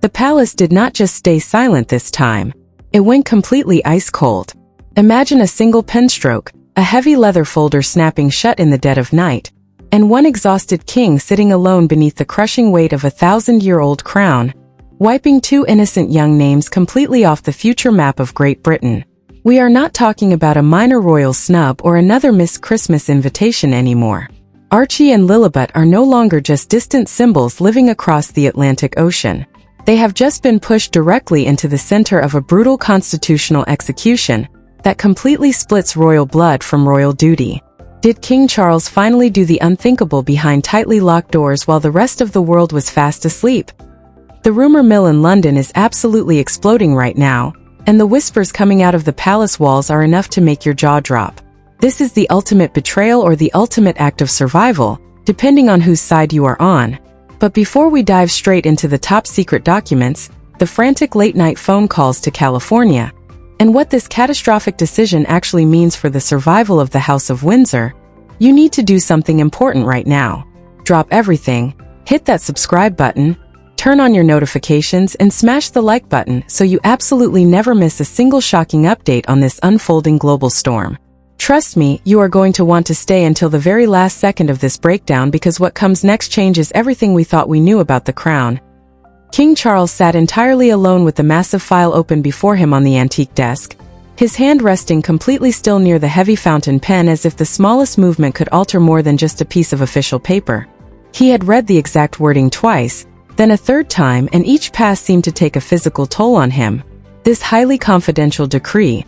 The palace did not just stay silent this time. It went completely ice-cold. Imagine a single pen stroke, a heavy leather folder snapping shut in the dead of night, and one exhausted king sitting alone beneath the crushing weight of a 1,000-year-old crown, wiping two innocent young names completely off the future map of Great Britain. We are not talking about a minor royal snub or another Miss Christmas invitation anymore. Archie and Lilibet are no longer just distant symbols living across the Atlantic Ocean. They have just been pushed directly into the center of a brutal constitutional execution that completely splits royal blood from royal duty. Did King Charles finally do the unthinkable behind tightly locked doors while the rest of the world was fast asleep? The rumor mill in London is absolutely exploding right now, and the whispers coming out of the palace walls are enough to make your jaw drop. This is the ultimate betrayal or the ultimate act of survival, depending on whose side you are on. But before we dive straight into the top-secret documents, the frantic late-night phone calls to California, and what this catastrophic decision actually means for the survival of the House of Windsor, you need to do something important right now. Drop everything, hit that subscribe button, turn on your notifications, and smash the like button so you absolutely never miss a single shocking update on this unfolding global storm. Trust me, you are going to want to stay until the very last second of this breakdown because what comes next changes everything we thought we knew about the crown. King Charles sat entirely alone with the massive file open before him on the antique desk, his hand resting completely still near the heavy fountain pen as if the smallest movement could alter more than just a piece of official paper. He had read the exact wording twice, then a third time, and each pass seemed to take a physical toll on him. This highly confidential decree,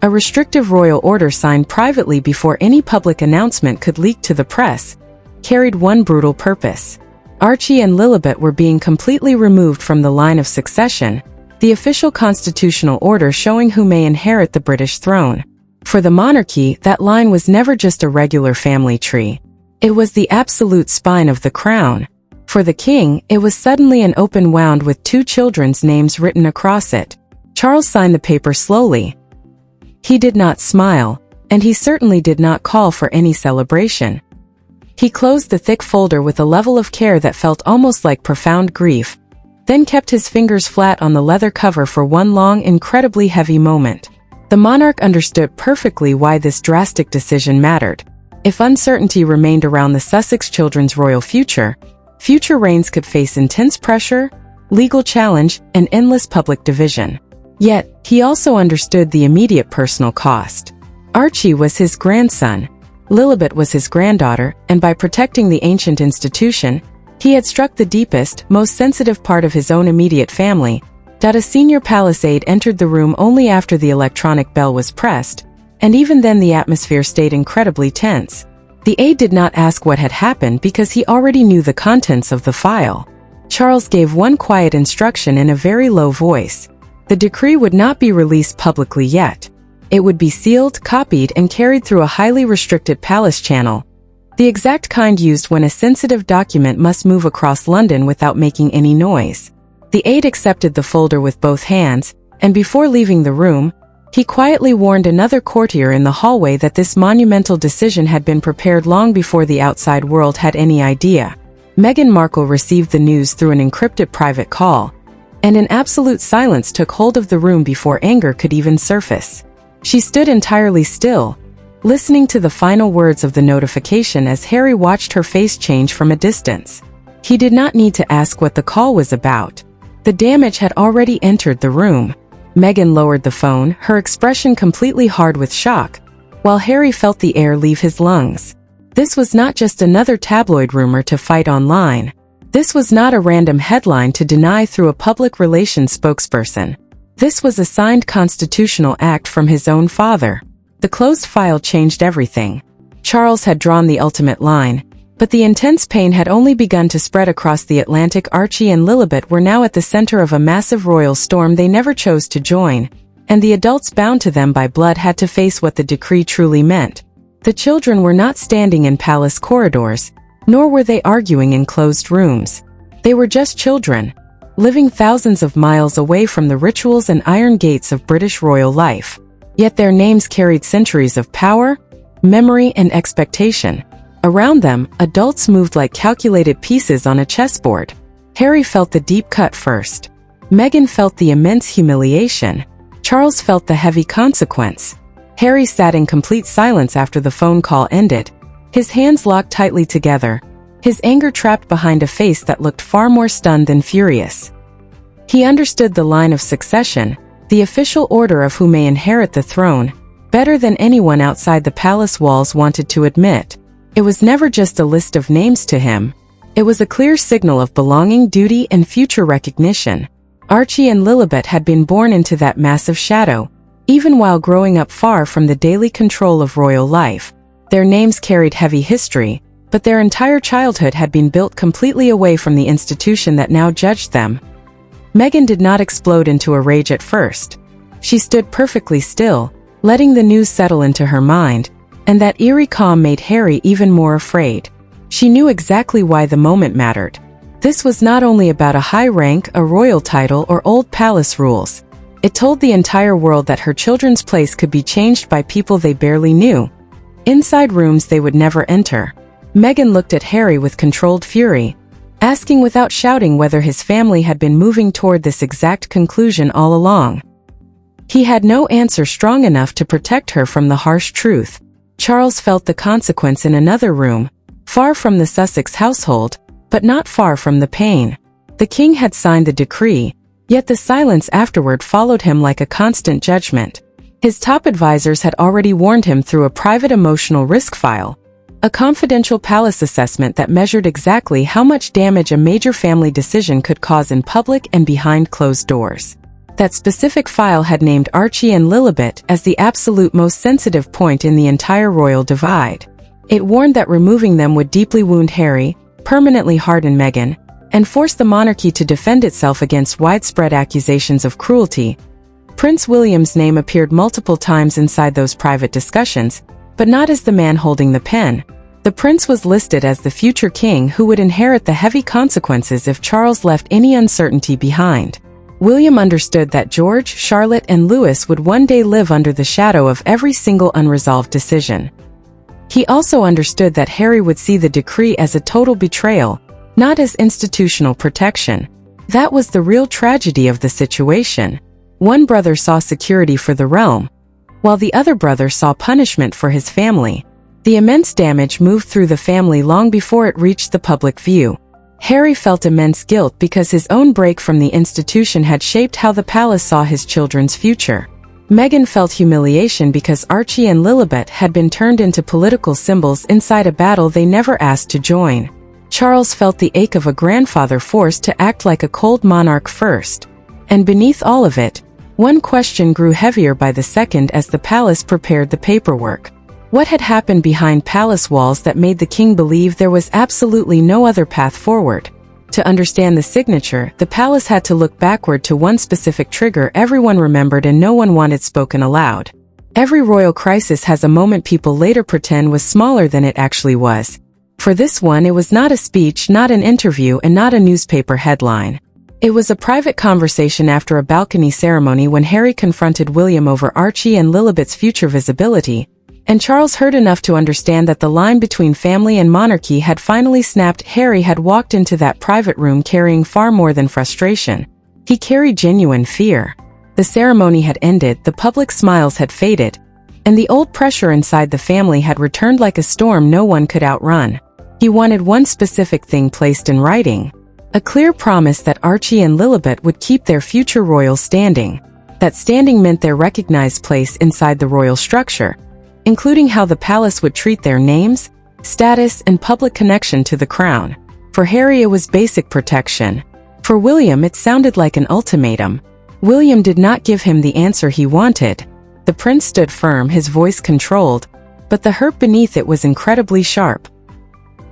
a restrictive royal order signed privately before any public announcement could leak to the press, carried one brutal purpose. Archie and Lilibet were being completely removed from the line of succession, the official constitutional order showing who may inherit the British throne. For the monarchy, that line was never just a regular family tree. It was the absolute spine of the crown. For the king, it was suddenly an open wound with two children's names written across it. Charles signed the paper slowly. He did not smile, and he certainly did not call for any celebration. He closed the thick folder with a level of care that felt almost like profound grief, then kept his fingers flat on the leather cover for one long, incredibly heavy moment. The monarch understood perfectly why this drastic decision mattered. If uncertainty remained around the Sussex children's royal future reigns could face intense pressure, legal challenge, and endless public division. Yet, he also understood the immediate personal cost. Archie was his grandson, Lilibet was his granddaughter, and by protecting the ancient institution, he had struck the deepest, most sensitive part of his own immediate family. A senior palace aide entered the room only after the electronic bell was pressed, and even then the atmosphere stayed incredibly tense. The aide did not ask what had happened because he already knew the contents of the file. Charles gave one quiet instruction in a very low voice. The decree would not be released publicly yet. It would be sealed, copied, and carried through a highly restricted palace channel, the exact kind used when a sensitive document must move across London without making any noise. The aide accepted the folder with both hands, and before leaving the room, he quietly warned another courtier in the hallway that this monumental decision had been prepared long before the outside world had any idea. Meghan Markle received the news through an encrypted private call, and an absolute silence took hold of the room before anger could even surface. She stood entirely still, listening to the final words of the notification as Harry watched her face change from a distance. He did not need to ask what the call was about. The damage had already entered the room. Meghan lowered the phone, her expression completely hard with shock, while Harry felt the air leave his lungs. This was not just another tabloid rumor to fight online. This was not a random headline to deny through a public relations spokesperson. This was a signed constitutional act from his own father. The closed file changed everything. Charles had drawn the ultimate line, but the intense pain had only begun to spread across the Atlantic. Archie and Lilibet were now at the center of a massive royal storm they never chose to join, and the adults bound to them by blood had to face what the decree truly meant. The children were not standing in palace corridors, nor were they arguing in closed rooms. They were just children, living thousands of miles away from the rituals and iron gates of British royal life. Yet their names carried centuries of power, memory, and expectation. Around them, adults moved like calculated pieces on a chessboard. Harry felt the deep cut first. Meghan felt the immense humiliation. Charles felt the heavy consequence. Harry sat in complete silence after the phone call ended, his hands locked tightly together, his anger trapped behind a face that looked far more stunned than furious. He understood the line of succession, the official order of who may inherit the throne, better than anyone outside the palace walls wanted to admit. It was never just a list of names to him. It was a clear signal of belonging, duty, and future recognition. Archie and Lilibet had been born into that massive shadow, even while growing up far from the daily control of royal life. Their names carried heavy history, but their entire childhood had been built completely away from the institution that now judged them. Meghan did not explode into a rage at first. She stood perfectly still, letting the news settle into her mind, and that eerie calm made Harry even more afraid. She knew exactly why the moment mattered. This was not only about a high rank, a royal title, or old palace rules. It told the entire world that her children's place could be changed by people they barely knew, inside rooms they would never enter. Meghan looked at Harry with controlled fury, asking without shouting whether his family had been moving toward this exact conclusion all along. He had no answer strong enough to protect her from the harsh truth. Charles felt the consequence in another room, far from the Sussex household, but not far from the pain. The king had signed the decree, yet the silence afterward followed him like a constant judgment. His top advisors had already warned him through a private emotional risk file, a confidential palace assessment that measured exactly how much damage a major family decision could cause in public and behind closed doors. That specific file had named Archie and Lilibet as the absolute most sensitive point in the entire royal divide. It warned that removing them would deeply wound Harry, permanently harden Meghan, and force the monarchy to defend itself against widespread accusations of cruelty. Prince William's name appeared multiple times inside those private discussions, but not as the man holding the pen. The prince was listed as the future king who would inherit the heavy consequences if Charles left any uncertainty behind. William understood that George, Charlotte, and Louis would one day live under the shadow of every single unresolved decision. He also understood that Harry would see the decree as a total betrayal, not as institutional protection. That was the real tragedy of the situation. One brother saw security for the realm, while the other brother saw punishment for his family. The immense damage moved through the family long before it reached the public view. Harry felt immense guilt because his own break from the institution had shaped how the palace saw his children's future. Meghan felt humiliation because Archie and Lilibet had been turned into political symbols inside a battle they never asked to join. Charles felt the ache of a grandfather forced to act like a cold monarch first. And beneath all of it, one question grew heavier by the second as the palace prepared the paperwork. What had happened behind palace walls that made the king believe there was absolutely no other path forward? To understand the signature, the palace had to look backward to one specific trigger everyone remembered and no one wanted spoken aloud. Every royal crisis has a moment people later pretend was smaller than it actually was. For this one, it was not a speech, not an interview, and not a newspaper headline. It was a private conversation after a balcony ceremony when Harry confronted William over Archie and Lilibet's future visibility, and Charles heard enough to understand that the line between family and monarchy had finally snapped. Harry had walked into that private room carrying far more than frustration. He carried genuine fear. The ceremony had ended, the public smiles had faded, and the old pressure inside the family had returned like a storm no one could outrun. He wanted one specific thing placed in writing. A clear promise that Archie and Lilibet would keep their future royal standing. That standing meant their recognized place inside the royal structure, including how the palace would treat their names, status, and public connection to the crown. For Harry, it was basic protection. For William, it sounded like an ultimatum. William did not give him the answer he wanted. The prince stood firm, his voice controlled, but the hurt beneath it was incredibly sharp.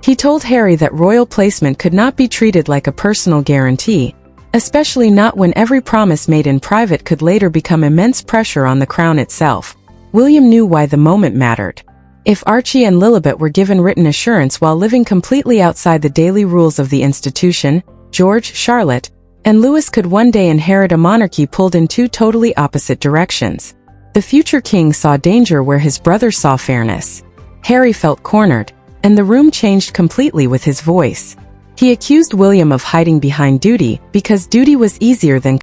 He told Harry that royal placement could not be treated like a personal guarantee, especially not when every promise made in private could later become immense pressure on the crown itself. William knew why the moment mattered. If Archie and Lilibet were given written assurance while living completely outside the daily rules of the institution, George, Charlotte, and Louis could one day inherit a monarchy pulled in two totally opposite directions. The future king saw danger where his brother saw fairness. Harry felt cornered, and the room changed completely with his voice. He accused William of hiding behind duty because duty was easier than